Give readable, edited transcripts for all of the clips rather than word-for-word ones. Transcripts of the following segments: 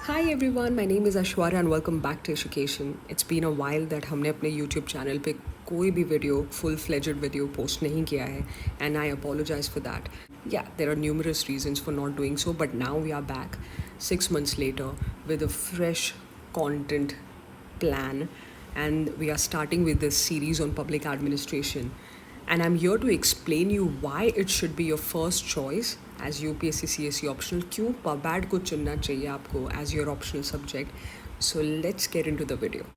Hi everyone, my name is Ashwarya and welcome back to Education. It's been a while that हमने अपने YouTube channel पे कोई भी video full fledged video post नहीं किया है and I apologize for that. Yeah, there are numerous reasons for not doing so, but now we are back 6 months later with a fresh content plan, and we are starting with this series on public administration. And I'm here to explain you why it should be your first choice as UPSC CSE optional. क्यों पबैड को चुनना चाहिए आपको as your optional subject. So let's get into the video.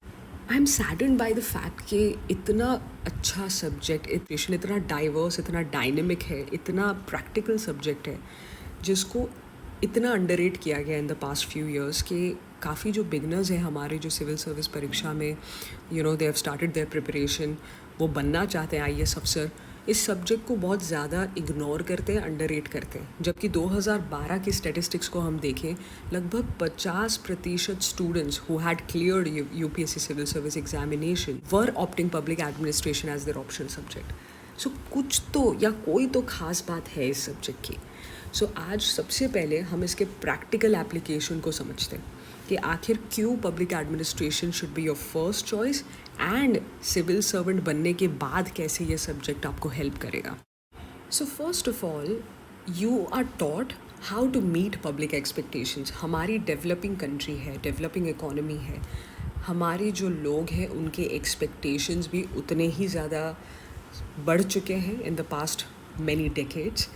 I'm saddened by the fact कि इतना अच्छा subject education इतना diverse इतना डायनेमिक है इतना प्रैक्टिकल सब्जेक्ट है जिसको इतना अंडररेट किया गया in the past few years कि काफ़ी जो बिगनर्स हैं हमारे जो सिविल सर्विस परीक्षा में they have started there preparation, वो बनना चाहते हैं आईएएस अफसर, इस सब्जेक्ट को बहुत ज़्यादा इग्नोर करते हैं, अंडररेट करते हैं. जबकि 2012 की स्टेटिस्टिक्स को हम देखें, लगभग 50% students who had cleared UPSC civil service examination were opting public administration as their optional subject. So कुछ तो या कोई तो खास बात है इस सब्जेक्ट की. सो आज सबसे पहले हम इसके प्रैक्टिकल एप्लीकेशन को समझते हैं कि आखिर क्यों public administration should be your first choice and civil servant बनने के बाद कैसे ये सब्जेक्ट आपको हेल्प करेगा. So first of all you are taught how to meet public expectations. हमारी डेवलपिंग कंट्री है, डेवलपिंग इकोनॉमी है, हमारे जो लोग हैं उनके एक्सपेक्टेशंस भी उतने ही ज़्यादा बढ़ चुके हैं in the past many decades.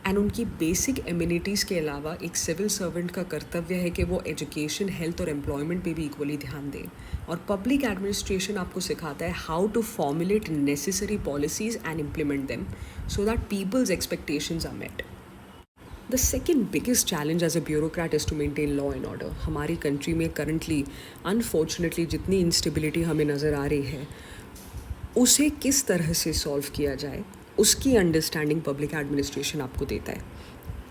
And उनकी बेसिक एम्यूनिटीज़ के अलावा एक सिविल सर्वेंट का कर्तव्य है कि वो एजुकेशन, हेल्थ और एम्प्लॉयमेंट पे भी इक्वली ध्यान दें. और पब्लिक एडमिनिस्ट्रेशन आपको सिखाता है how to formulate necessary policies and implement them so that people's expectations are met. The second biggest challenge as a bureaucrat is to maintain law and order. हमारी country में currently unfortunately जितनी instability हमें नज़र आ रही है उसे किस तरह से सॉल्व किया जाए उसकी अंडरस्टैंडिंग पब्लिक एडमिनिस्ट्रेशन आपको देता है.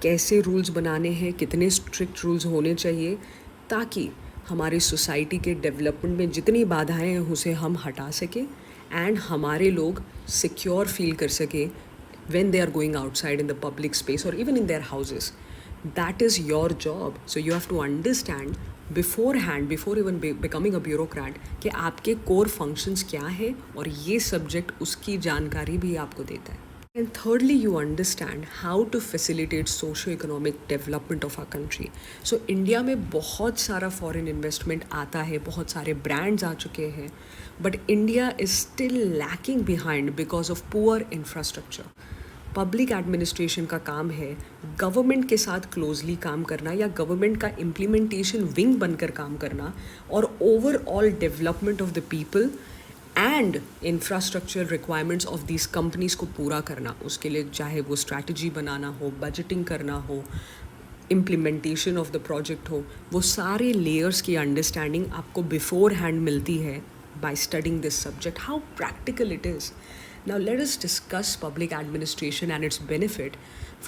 कैसे रूल्स बनाने हैं, कितने स्ट्रिक्ट रूल्स होने चाहिए ताकि हमारी सोसाइटी के डेवलपमेंट में जितनी बाधाएं हैं उसे हम हटा सकें एंड हमारे लोग सिक्योर फील कर सकें when they are going outside in the public space or even in their houses. That is your job. So you have to understand beforehand, before even becoming a bureaucrat, कि आपके core functions क्या है और ये subject उसकी जानकारी भी आपको देता है. And thirdly, you understand how to facilitate socio-economic development of our country. So India में बहुत सारा foreign investment आता है, बहुत सारे brands आ चुके हैं, but India is still lacking behind because of poor infrastructure. Public administration का काम है गवर्नमेंट के साथ क्लोजली काम करना या गवर्नमेंट का इम्प्लीमेंटेशन विंग बनकर काम करना और overall development of the people and infrastructure requirements of these companies को पूरा करना. उसके लिए चाहे वो स्ट्रैटेजी बनाना हो, बजटिंग करना हो, इम्प्लीमेंटेशन ऑफ द प्रोजेक्ट हो, वो सारे लेयर्स की अंडरस्टैंडिंग आपको बिफोर हैंड मिलती है by studying this subject. How practical it is. Now let us discuss public administration and its benefit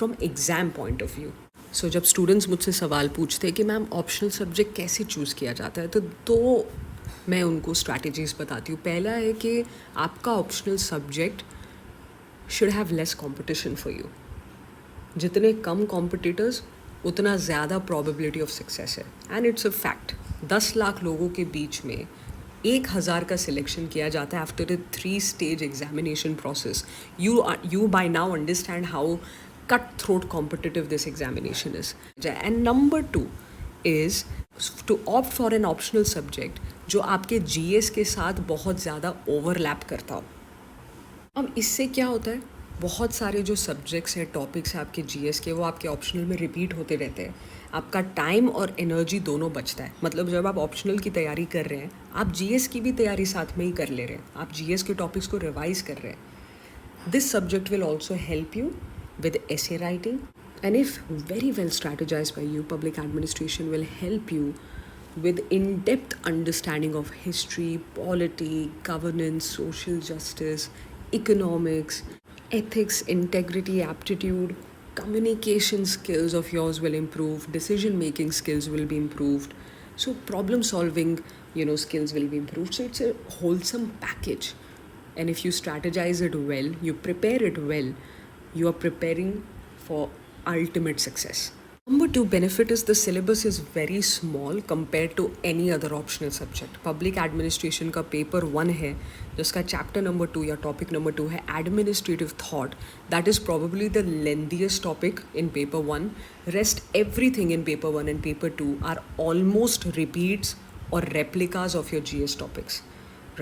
from exam point of view. So जब students मुझसे सवाल पूछते हैं कि मैम ऑप्शनल सब्जेक्ट कैसे चूज़ किया जाता है तो मैं उनको स्ट्रैटेजीज बताती हूँ. पहला है कि आपका optional subject should have less competition for you. जितने कम कॉम्पिटिटर्स उतना ज़्यादा probability ऑफ सक्सेस है. And it's a fact. 10 lakh लोगों के बीच में 1000 का सिलेक्शन किया जाता है after a 3-stage examination process. You by now understand how cutthroat competitive this examination is. And number 2 is to opt for an optional subject जो आपके GS के साथ बहुत ज़्यादा ओवरलैप करता हो. अब इससे क्या होता है, बहुत सारे जो सब्जेक्ट्स हैं, टॉपिक्स हैं आपके GS के, वो आपके ऑप्शनल में रिपीट होते रहते हैं. आपका टाइम और एनर्जी दोनों बचता है. मतलब जब आप ऑप्शनल की तैयारी कर रहे हैं आप GS की भी तैयारी साथ में ही कर ले रहे हैं, आप GS के टॉपिक्स को रिवाइज कर रहे हैं. This subject will also help you with essay writing and if very well strategise by you, public administration will help you with in-depth understanding of history, polity, governance, social justice, economics, ethics, integrity, aptitude, communication skills of yours will improve, decision making skills will be improved, so problem solving skills will be improved. So it's a wholesome package, and if you strategize it well, you prepare it well, you are preparing for ultimate success. Number to benefit is the syllabus is very small compared to any other optional subject. Public administration का paper 1 है जिसका chapter number 2 या topic number 2 है administrative thought. That is probably the lengthiest topic in paper 1. Rest everything in paper 1 and paper 2 are almost repeats or replicas of your GS topics,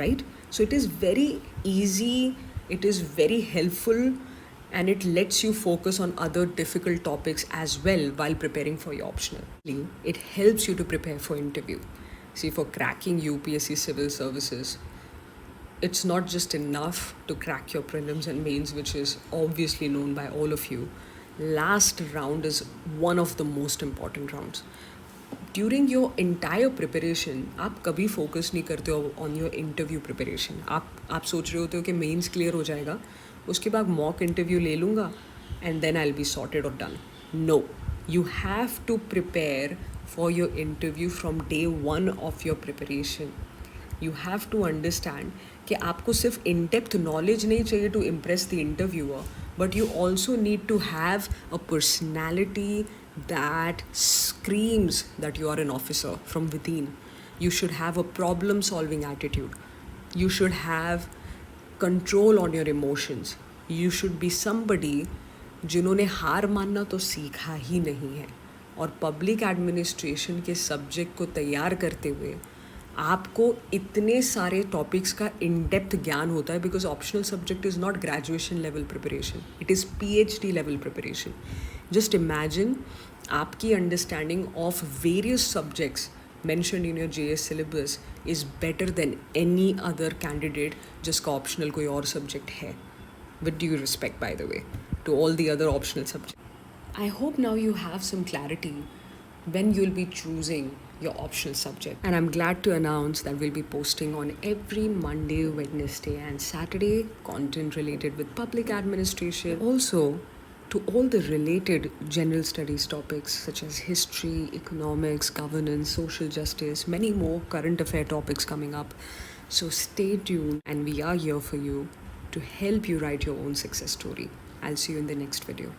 right? So it is very easy, it is very helpful, and it lets you focus on other difficult topics as well while preparing for your optional. It helps you to prepare for interview. See, for cracking UPSC civil services, it's not just enough to crack your prelims and mains, which is obviously known by all of you. Last round is one of the most important rounds. During your entire preparation, आप कभी focus नहीं करते हो on your interview preparation. आप सोच रहे होते हो कि mains clear हो जाएगा, उसके बाद mock interview ले लूँगा and then I'll be sorted or done. No, you have to prepare for your interview from day one of your preparation. You have to understand कि आपको सिर्फ in-depth knowledge नहीं चाहिए to impress the interviewer, but you also need to have a personality that screams that you are an officer from within. You should have a problem-solving attitude. You should have control on your emotions. You should be somebody जिन्होंने हार मानना तो सीखा ही नहीं है. और public administration के subject को तैयार करते हुए आपको इतने सारे टॉपिक्स का इन डेप्थ ज्ञान होता है because optional subject is not graduation level preparation, it is PhD level preparation. Just imagine आपकी understanding of various subjects mentioned in your JS syllabus is better than any other candidate जिसका optional कोई और subject है. With due respect, by the way, to all the other optional subjects. I hope now you have some clarity when you'll be choosing your optional subject. And I'm glad to announce that we'll be posting on every Monday, Wednesday and Saturday content related with public administration. Also, to all the related general studies topics such as history, economics, governance, social justice, many more current affair topics coming up. So stay tuned and we are here for you to help you write your own success story. I'll see you in the next video.